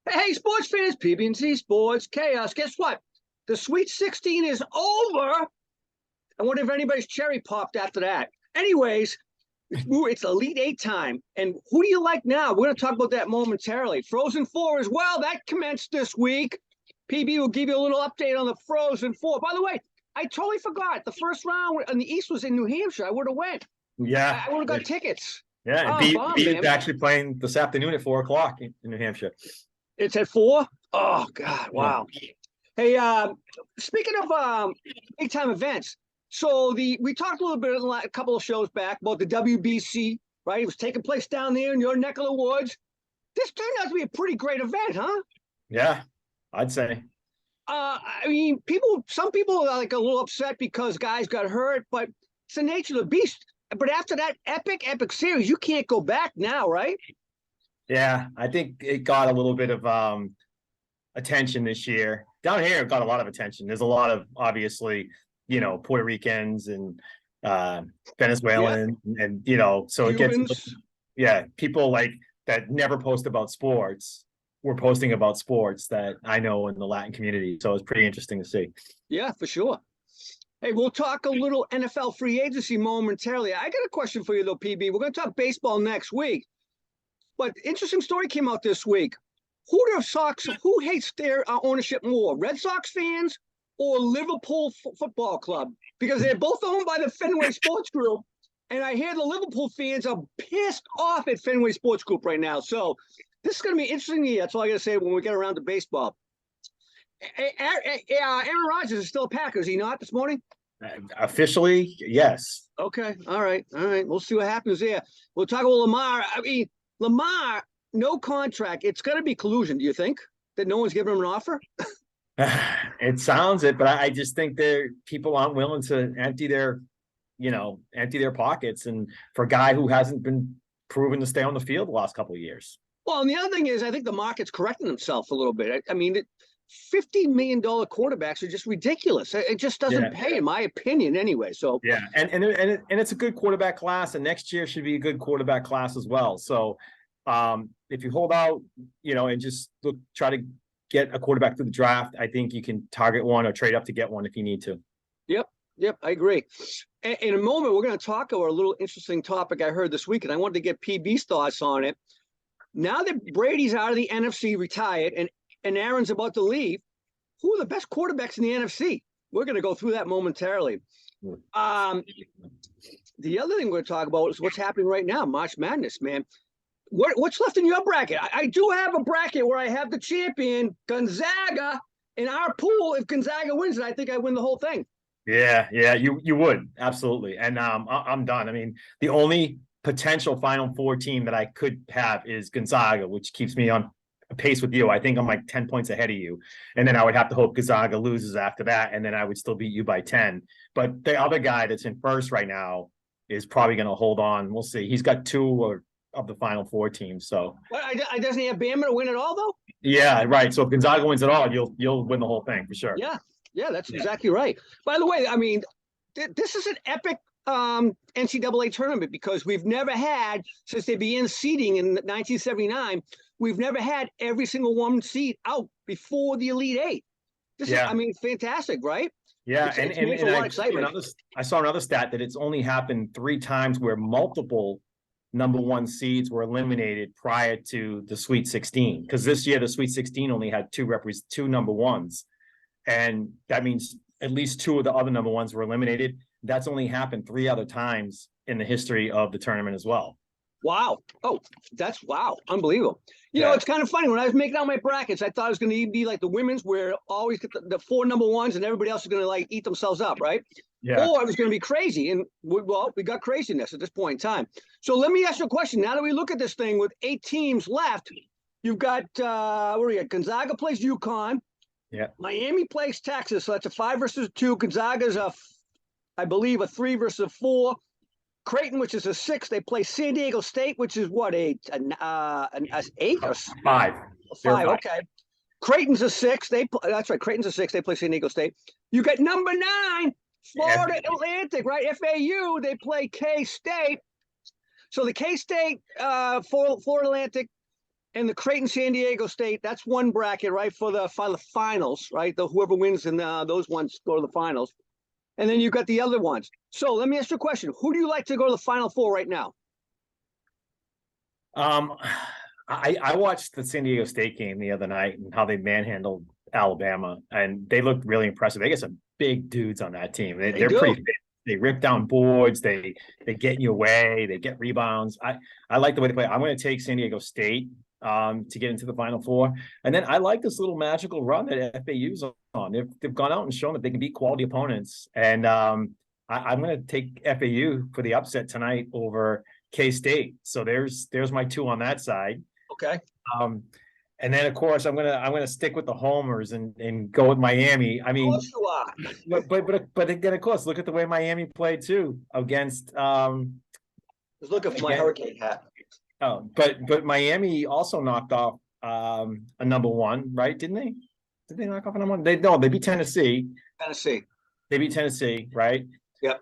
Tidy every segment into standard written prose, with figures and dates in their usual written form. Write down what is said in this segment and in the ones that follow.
Hey, sports fans, PB&C Sports Chaos. Guess what? The Sweet 16 is over. I wonder if anybody's cherry popped after that. Anyways, it's Elite Eight time. And who do you like now? We're going to talk about that momentarily. Frozen Four as well. That commenced this week. PB will give you a little update on the Frozen Four. By the way, I totally forgot. The first round in the East was in New Hampshire. I would have went. Yeah. I would have got tickets. Yeah. And Oh, B, bomb, B is man. actually playing this afternoon at 4 o'clock in New Hampshire. It's at 4? Oh, God. Wow. Hey, speaking of big time events, so we talked a little bit a couple of shows back about the WBC, right? It was taking place down there in your neck of the woods. This turned out to be a pretty great event, huh? Yeah, I'd say. I mean, some people are like a little upset because guys got hurt, but it's the nature of the beast. But after that epic series, you can't go back now, right? Yeah, I think it got a little bit of attention this year. Down here, it got a lot of attention. There's a lot of, obviously, Puerto Ricans and Venezuelan and so Cubans. it gets, people like that never post about sports. We're posting about sports that I know in the Latin community. So it's pretty interesting to see. Yeah, for sure. Hey, we'll talk a little NFL free agency momentarily. I got a question for you, though, PB. We're going to talk baseball next week. But interesting story came out this week. Who hates their ownership more, Red Sox fans or Liverpool Football Club? Because they're both owned by the Fenway Sports Group. And I hear the Liverpool fans are pissed off at Fenway Sports Group right now. So this is going to be an interesting year. That's all I got to say when we get around to baseball. Aaron Rodgers is still a Packer, is he not, this morning? Officially, yes. Okay. All right. We'll see what happens there. We'll talk about Lamar. I mean, Lamar, no contract. It's going to be collusion, do you think? That no one's giving him an offer? It sounds it, but I just think people aren't willing to empty their pockets, and for a guy who hasn't been proven to stay on the field the last couple of years. Well, and the other thing is, I think the market's correcting himself a little bit. I mean, $50 million quarterbacks are just ridiculous. It just doesn't pay, in my opinion, anyway. So and it's a good quarterback class, and next year should be a good quarterback class as well. So if you hold out, and just try to get a quarterback through the draft, I think you can target one or trade up to get one if you need to. Yep, I agree. In a moment, we're going to talk about a little interesting topic I heard this week, and I wanted to get PB's thoughts on it. Now that Brady's out of the NFC, retired, and Aaron's about to leave, who are the best quarterbacks in the NFC? We're going to go through that momentarily. The other thing we're going to talk about is what's happening right now, March Madness, man. What's left in your bracket? I do have a bracket where I have the champion, Gonzaga, in our pool. If Gonzaga wins it, I think I win the whole thing. Yeah, you would. Absolutely. And I'm done. I mean, the only potential Final Four team that I could have is Gonzaga, which keeps me on a pace with you. I think I'm like 10 points ahead of you. And then I would have to hope Gonzaga loses after that, and then I would still beat you by 10. But the other guy that's in first right now is probably going to hold on. We'll see. He's got two of the Final Four teams. So doesn't he have Bama to win it all, though? Yeah, right. So if Gonzaga wins it all, you'll win the whole thing for sure. Yeah, that's exactly right. By the way, I mean, this is an epic NCAA tournament because we've never had, since they began seeding in 1979, we've never had every single one seed out before the Elite Eight. This is, I mean, fantastic, right? Yeah, it's made for a lot of excitement. I saw another stat that it's only happened 3 times where multiple number 1 seeds were eliminated prior to the Sweet 16. Because this year the Sweet 16 only had two number 1s, and that means at least 2 of the other number 1s were eliminated. That's only happened 3 other times in the history of the tournament as well. Wow. Oh, that's wow. Unbelievable. You know, it's kind of funny. When I was making out my brackets, I thought it was going to be like the women's where always get the 4 number 1s and everybody else is going to like eat themselves up, right? Yeah. Or it was going to be crazy. And we got craziness at this point in time. So let me ask you a question. Now that we look at this thing with 8 teams left, you've got, what do we got? Gonzaga plays UConn. Yeah. Miami plays Texas. So that's a 5 versus 2. Gonzaga's I believe a 3 versus 4. Creighton, which is a 6, they play San Diego State, which is what, an 8 or 5? 5. Okay. Creighton's a 6. That's right. Creighton's a 6. They play San Diego State. You got number 9, Florida Atlantic, right? FAU. They play K-State. So the K-State, Florida Atlantic, and the Creighton San Diego State, that's one bracket, right, for the finals, right? Whoever wins in those ones go to the finals. And then you've got the other ones. So let me ask you a question. Who do you like to go to the Final Four right now? I watched the San Diego State game the other night and how they manhandled Alabama, and they looked really impressive. They got some big dudes on that team. They're pretty fit. They rip down boards. They get in your way. They get rebounds. I like the way they play. I'm going to take San Diego State to get into the Final Four. And then I like this little magical run that FAU's on. They've gone out and shown that they can beat quality opponents. And I'm going to take FAU for the upset tonight over K-State. So there's my two on that side. Okay. And then of course I'm gonna stick with the homers and go with Miami. I mean, of course you are. but again, of course, look at the way Miami played too against. Just look at my Hurricane hat. Oh, but Miami also knocked off a number one, right? Didn't they? Did they knock off a number one? They beat Tennessee. They beat Tennessee, right? Yeah.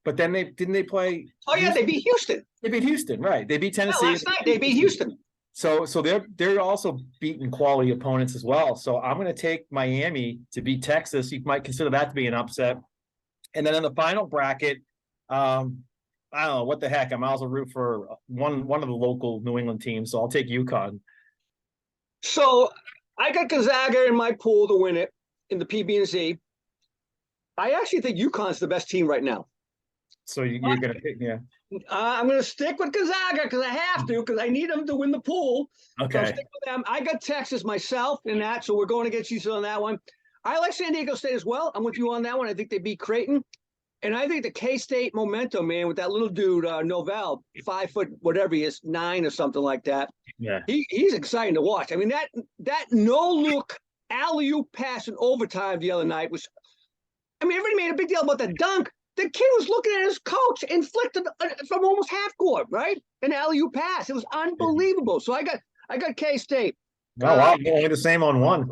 But then didn't they play? Oh yeah, they beat Houston. They beat Houston, right? They beat Tennessee. Yeah, last night they beat Houston. So they're also beating quality opponents as well. So I'm going to take Miami to beat Texas. You might consider that to be an upset. And then in the final bracket, I don't know what the heck. I'm also root for one of the local New England teams. So I'll take UConn. So I got Gonzaga in my pool to win it in the PB&Z. I actually think UConn's the best team right now. So you're going to pick, yeah. I'm going to stick with Gonzaga because I have to, because I need them to win the pool. Okay. So I'll stick with them. I got Texas myself in that, so we're going against each other on that one. I like San Diego State as well. I'm with you on that one. I think they beat Creighton. And I think the K-State momentum, man, with that little dude, Novell, 5 foot, whatever he is, 9 or something like that. Yeah. He's exciting to watch. I mean, that no-look alley-oop pass in overtime the other night was, I mean, everybody made a big deal about the dunk. The kid was looking at his coach, inflicted from almost half court, right? An alley-oop pass. It was unbelievable. So I got K-State. Oh, wow. Only the same on one.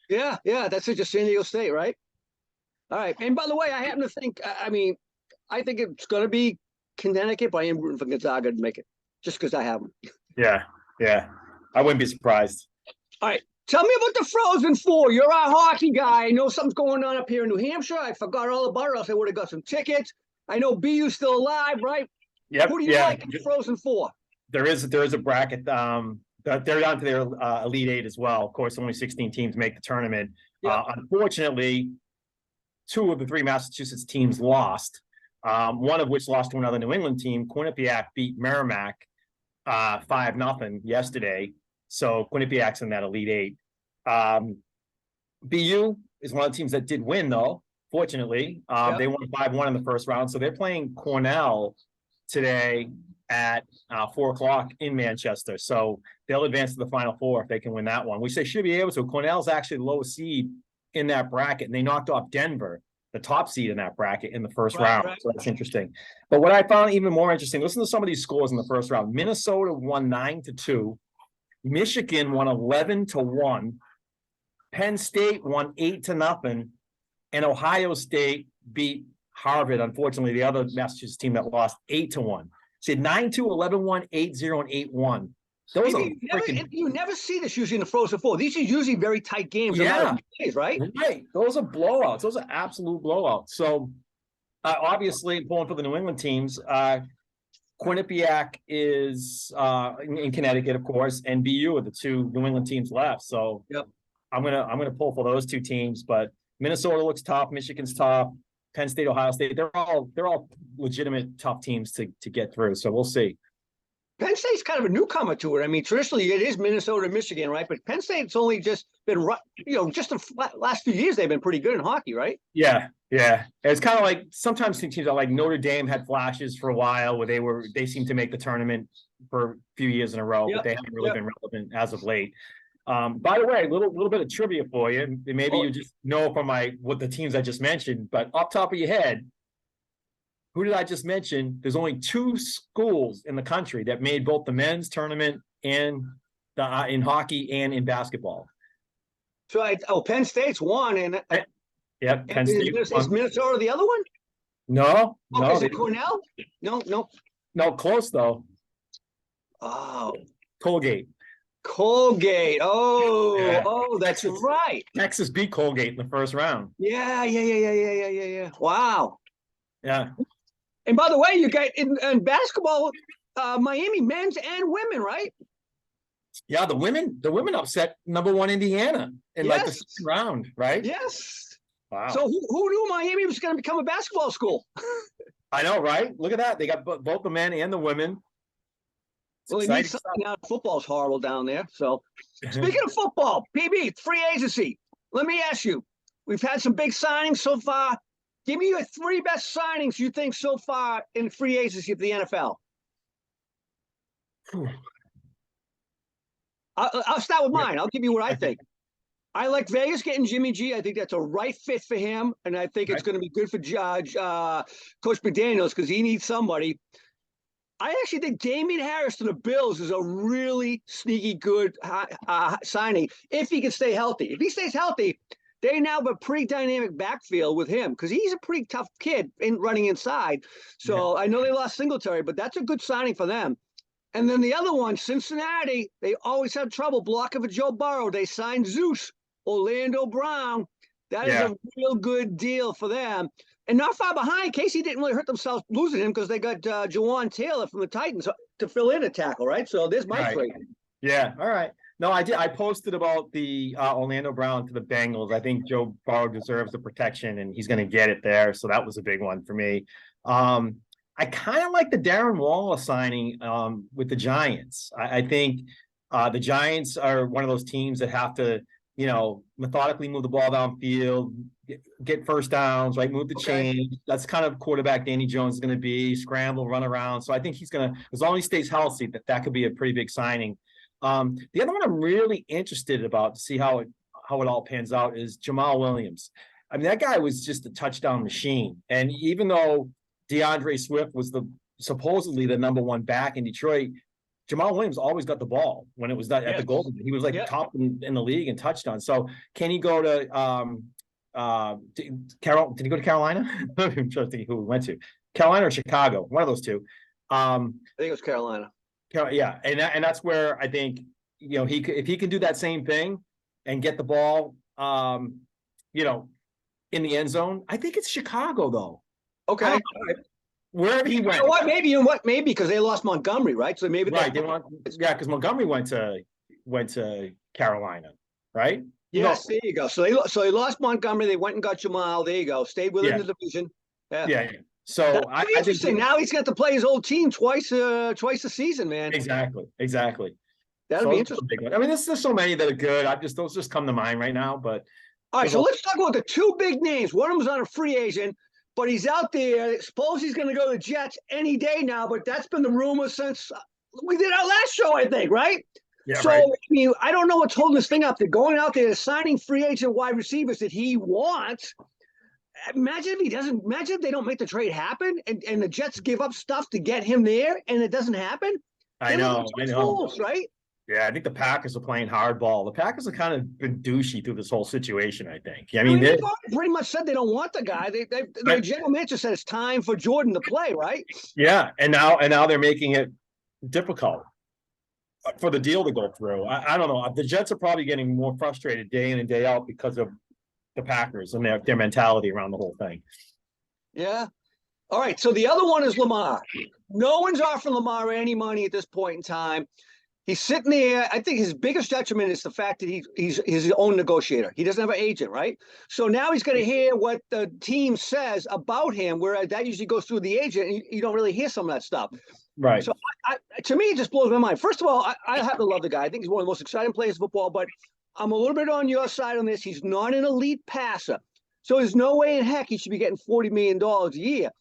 Yeah. That's just San Diego State, right? All right. And by the way, I happen to think, I think it's going to be Connecticut, but I am rooting for Gonzaga to make it just because I have them. Yeah. I wouldn't be surprised. All right. Tell me about the Frozen Four. You're our hockey guy. I know something's going on up here in New Hampshire. I forgot all about it, else I would have got some tickets. I know BU's still alive, right? Yep. Who do you like in the Frozen Four? There is a bracket. They're down to their Elite Eight as well. Of course, only 16 teams make the tournament. Yep. Unfortunately, 2 of the 3 Massachusetts teams lost. One of which lost to another New England team. Quinnipiac beat Merrimack 5-0 yesterday. So Quinnipiac's in that Elite Eight. BU is one of the teams that did win, though. Fortunately, they won 5-1 in the first round. So they're playing Cornell today at 4:00 in Manchester. So they'll advance to the Final Four if they can win that one, which they should be able to. Cornell's actually the lowest seed in that bracket, and they knocked off Denver, the top seed in that bracket, in the first round. Right. So that's interesting. But what I found even more interesting, listen to some of these scores in the first round. Minnesota won 9-2. Michigan won 11-1. Penn State won 8-0. And Ohio State beat Harvard, unfortunately, the other Massachusetts team that lost 8-1. So 9-2, 11-1, 8-0, and 8-1. Those are you never see this usually in the Frozen Four. These are usually very tight games. Yeah. Days, right? Right. Those are blowouts. Those are absolute blowouts. So obviously, pulling for the New England teams, Quinnipiac is in Connecticut, of course, and BU are the 2 New England teams left. So I'm gonna pull for those 2 teams. But Minnesota looks tough. Michigan's tough. Penn State, Ohio State, they're all legitimate tough teams to get through. So we'll see. Penn State's kind of a newcomer to it. I mean, traditionally it is Minnesota and Michigan, right? But Penn State's only just been, just the last few years they've been pretty good in hockey, right? Yeah. It's kind of like sometimes teams are like Notre Dame had flashes for a while where they seemed to make the tournament for a few years in a row, but they haven't really been relevant as of late. By the way, a little bit of trivia for you. Maybe you just know from what the teams I just mentioned, but off top of your head, who did I just mention? There's only 2 schools in the country that made both the men's tournament and in hockey and in basketball. So Penn State's one, and Penn State. Is Minnesota the other one? No. Is it Cornell? No. No, close though. Oh, Colgate. Colgate. Yeah. That's Texas, right. Texas beat Colgate in the first round. Yeah. Wow. Yeah. And by the way, you got in basketball, Miami men's and women, right? Yeah, the women upset number one Indiana in like the Yes. second round, right? Yes. Wow. So who knew Miami was going to become a basketball school? I know, right? Look at that. They got both the men and the women. It's Well, they need exciting stuff. something now. Football's horrible down there. So, speaking of football, PB, free agency. Let me ask you, we've had some big signings so far. Give me your three best signings you think so far in free agency of the NFL. I'll start with mine. I'll give you what I think. I like Vegas getting Jimmy G. I think that's a right fit for him, and I think it's going to be good for Coach McDaniels because he needs somebody. I actually think Damian Harris to the Bills is a really sneaky good signing if he can stay healthy. If he stays healthy, they now have a pretty dynamic backfield with him because he's a pretty tough kid in running inside. So I know they lost Singletary, but that's a good signing for them. And then the other one, Cincinnati, they always have trouble blocking for Joe Burrow. They signed Zeus, Orlando Brown. That is a real good deal for them. And not far behind, Casey didn't really hurt themselves losing him because they got Jawan Taylor from the Titans to fill in a tackle, right? So there's my trade. Yeah, all right. No, I did. I posted about the Orlando Brown to the Bengals. I think Joe Burrow deserves the protection, and he's going to get it there. So that was a big one for me. I kind of like the Darren Waller signing with the Giants. I think the Giants are one of those teams that have to, methodically move the ball downfield, get first downs, right? Move the chain. That's kind of quarterback Danny Jones is going to be, scramble, run around. So I think he's going to, as long as he stays healthy, that could be a pretty big signing. The other one I'm really interested about to see how it all pans out is Jamal Williams. I mean, that guy was just a touchdown machine. And even though DeAndre Swift was supposedly the number one back in Detroit, Jamal Williams always got the ball when it was at the goal. He was top in the league in touchdowns. So can he go to Carol? Did he go to Carolina? I'm trying to think who he went to. Carolina or Chicago, one of those two. I think it was Carolina. Yeah, and that's where I think if he can do that same thing and get the ball, in the end zone. I think it's Chicago though. Okay. Wherever he went. You know what? Maybe because they lost Montgomery, right? So maybe because Montgomery went to Carolina, right? Yes, there you go. So they lost Montgomery. They went and got Jamal. There you go. Stayed within the division. Yeah. So I think now he's got to play his old team twice a season, man. Exactly. That'll be interesting. I mean, there's so many that are good. Those just come to mind right now. But all right, so let's talk about the two big names. One of them is on a free agent, but he's out there. Suppose he's going to go to the Jets any day now, but that's been the rumor since we did our last show, I think, right? Yeah, so, right. I mean, I don't know what's holding this thing up. They're going out there signing free agent wide receivers that he wants. Imagine if he doesn't. Imagine if they don't make the trade happen, and the Jets give up stuff to get him there, and it doesn't happen. I know. Fools, right? Yeah, I think the Packers are playing hardball. The Packers have kind of been douchey through this whole situation, I think. I mean, they've pretty much said they don't want the guy. The general manager said it's time for Jordan to play, right? Yeah, and now they're making it difficult for the deal to go through. I don't know. The Jets are probably getting more frustrated day in and day out because of the Packers and their mentality around the whole thing. Yeah. All right. So the other one is Lamar. No one's offering Lamar any money at this point in time. He's sitting there. I think his biggest detriment is the fact that he's his own negotiator. He doesn't have an agent, right? So now he's going to hear what the team says about him, where that usually goes through the agent, and you don't really hear some of that stuff. Right. So to me, it just blows my mind. First of all, I happen to love the guy. I think he's one of the most exciting players in football, but I'm a little bit on your side on this. He's not an elite passer. So there's no way in heck he should be getting $40 million a year.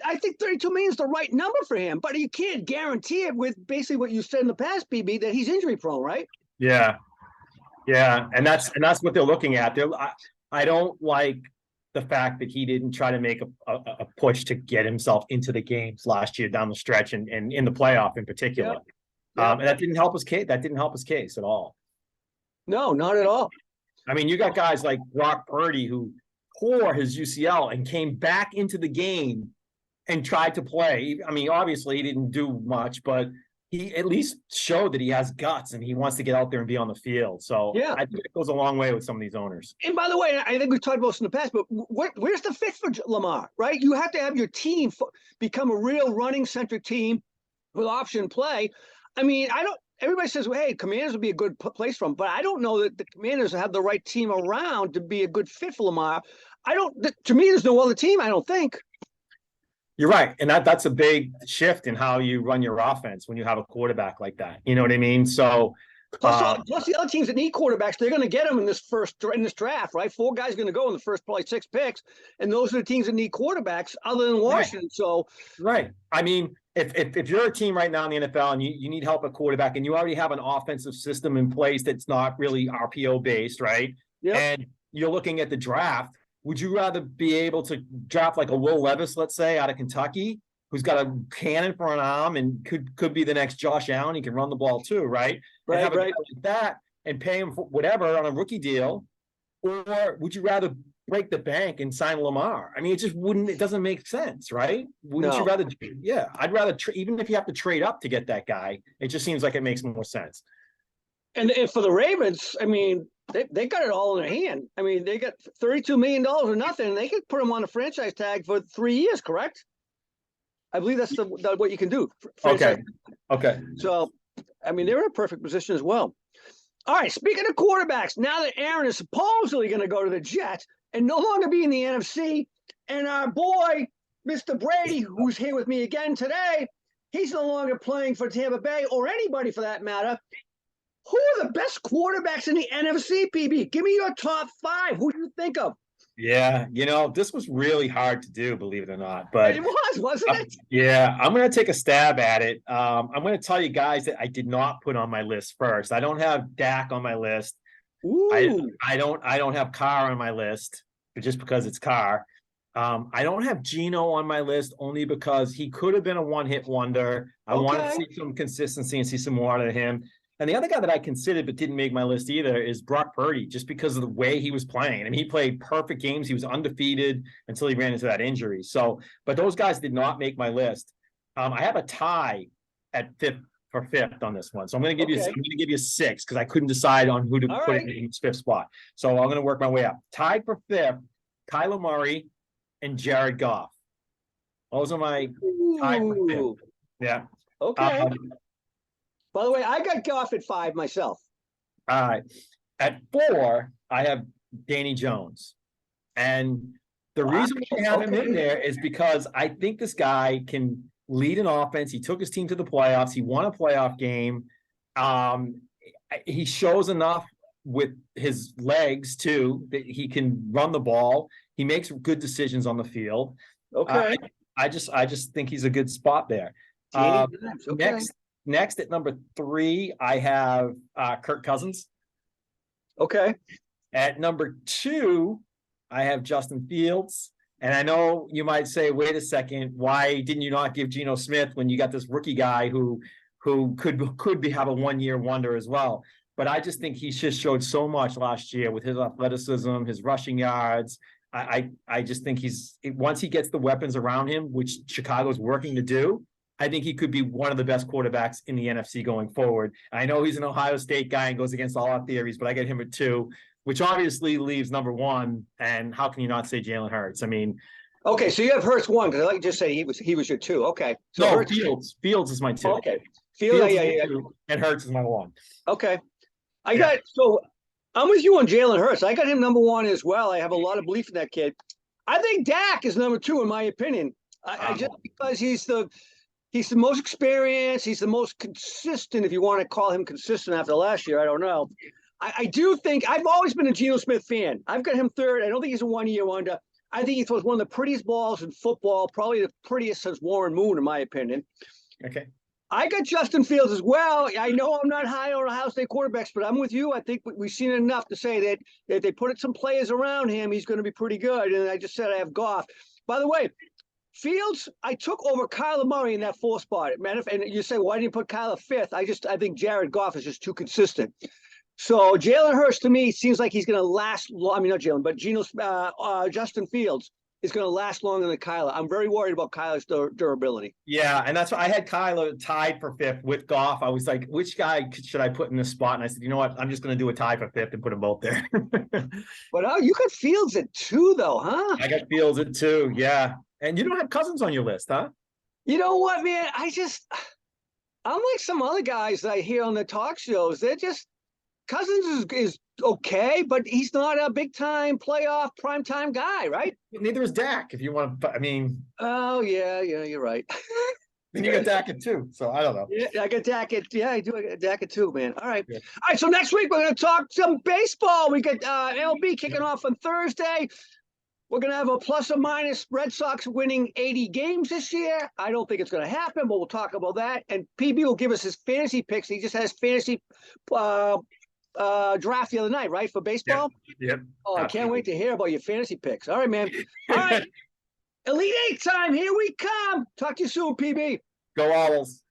I think 32 million is the right number for him, but you can't guarantee it with basically what you said in the past, PB, that he's injury prone, right? Yeah. And that's what they're looking at. I don't like the fact that he didn't try to make a push to get himself into the games last year down the stretch and in the playoff in particular. And that didn't help his case. That didn't help his case at all. No, not at all. I mean, you got guys like Brock Purdy who tore his UCL and came back into the game and tried to play. I mean, obviously he didn't do much, but he at least showed that he has guts and he wants to get out there and be on the field. So Yeah. I think it goes a long way with some of these owners. And by the way, I think we've talked about this in the past, but where's the fit for Lamar, right? You have to have your team become a real running-centric team with option play. I mean, everybody says, well, hey, Commanders would be a good place for him, but I don't know that the Commanders have the right team around to be a good fit for Lamar. To me, there's no other team, I don't think. You're right. And that's a big shift in how you run your offense when you have a quarterback like that. You know what I mean? So plus the other teams that need quarterbacks, they're going to get them in this draft, right? 4 guys are going to go in the first probably 6 picks, and those are the teams that need quarterbacks other than Washington. Right. So right. I mean, if you're a team right now in the NFL and you need help at quarterback and you already have an offensive system in place that's not really RPO based, right? Yep. And you're looking at the draft, would you rather be able to draft like a Will Levis, let's say, out of Kentucky, who's got a cannon for an arm and could be the next Josh Allen? He can run the ball too, right? Right, and have right. a guy like that and pay him for whatever on a rookie deal, or would you rather break the bank and sign Lamar? I mean, it doesn't make sense, right? Wouldn't you rather? Yeah, I'd rather even if you have to trade up to get that guy, it just seems like it makes more sense. And for the Ravens, I mean, they got it all in their hand. I mean, they got $32 million or nothing, and they could put him on a franchise tag for 3 years, correct? I believe that's what you can do. Okay. So, I mean, they're in a perfect position as well. All right, speaking of quarterbacks, now that Aaron is supposedly going to go to the Jets and no longer be in the NFC, and our boy, Mr. Brady, who's here with me again today, he's no longer playing for Tampa Bay or anybody for that matter. Who are the best quarterbacks in the NFC, PB? Give me your top 5. Who do you think of? Yeah, this was really hard to do, believe it or not. But it wasn't it? Yeah, I'm going to take a stab at it. I'm going to tell you guys that I did not put on my list first. I don't have Dak on my list. Ooh. I don't have Carr on my list, just because it's Carr. I don't have Geno on my list only because he could have been a one-hit wonder. I wanted to see some consistency and see some more out of him. And the other guy that I considered but didn't make my list either is Brock Purdy, just because of the way he was playing. I mean, he played perfect games. He was undefeated until he ran into that injury. So, but those guys did not make my list. I have a tie at fifth on this one. So I'm going to give you 6 because I couldn't decide on who to put in each 5th spot. So I'm going to work my way up. Tied for 5th, Kyler Murray and Jared Goff. Those are my tied for 5th. Yeah. Okay. By the way, I got Goff at 5 myself. All right. At 4, I have Danny Jones. And the reason I have him in there is because I think this guy can lead an offense. He took his team to the playoffs. He won a playoff game. He shows enough with his legs, too, that he can run the ball. He makes good decisions on the field. Okay. I just think he's a good spot there. Next at number 3, I have Kirk Cousins. Okay. At number 2, I have Justin Fields. And I know you might say, wait a second, why didn't you not give Geno Smith when you got this rookie guy who could have a one-year wonder as well? But I just think he just showed so much last year with his athleticism, his rushing yards. I just think once he gets the weapons around him, which Chicago's working to do, I think he could be one of the best quarterbacks in the NFC going forward. I know he's an Ohio State guy and goes against all our theories, but I get him at 2, which obviously leaves number 1. And how can you not say Jalen Hurts? I mean, okay, so you have Hurts 1 because I like to just say he was your 2. Okay, so no, Hurts, Fields is my 2. Okay, Fields yeah. And Hurts is my 1. Okay, I'm with you on Jalen Hurts. I got him number 1 as well. I have a lot of belief in that kid. I think Dak is number 2 in my opinion. I just because he's the most experienced. He's the most consistent, if you want to call him consistent after last year. I don't know. I do think I've always been a Geno Smith fan. I've got him 3rd. I don't think he's a one-year wonder. I think he throws one of the prettiest balls in football, probably the prettiest since Warren Moon, in my opinion. Okay. I got Justin Fields as well. I know I'm not high on Ohio State quarterbacks, but I'm with you. I think we've seen enough to say that if they put some players around him, he's going to be pretty good. And I just said I have Goff. By the way, Fields, I took over Kyler Murray in that 4th spot. And you say, why didn't you put Kyler 5th? I think Jared Goff is just too consistent. So Jalen Hurts to me seems like he's going to last. I mean, not Jalen, but Justin Fields is going to last longer than Kyler. I'm very worried about Kyler's durability. Yeah, and that's why I had Kyler tied for fifth with Goff. I was like, which guy should I put in this spot? And I said, you know what? I'm just going to do a tie for fifth and put them both there. But you got Fields at 2, though, huh? I got Fields at 2, yeah. And you don't have Cousins on your list, huh? You know what, man? Unlike some other guys that I hear on the talk shows, Cousins is okay, but he's not a big time playoff primetime guy, right? Neither is Dak. If you want to, I mean. Oh yeah, you're right. Then you got Dak at 2, so I don't know. Yeah, I got Dak at I do. I got Dak at 2, man. All right, Yeah. all right. So next week we're gonna talk some baseball. We got MLB kicking off on Thursday. We're going to have a plus or minus Red Sox winning 80 games this year. I don't think it's going to happen, but we'll talk about that. And PB will give us his fantasy picks. He just has fantasy draft the other night, right, for baseball? Yep. Oh, I can't wait to hear about your fantasy picks. All right, man. All right. Elite Eight time. Here we come. Talk to you soon, PB. Go Owls.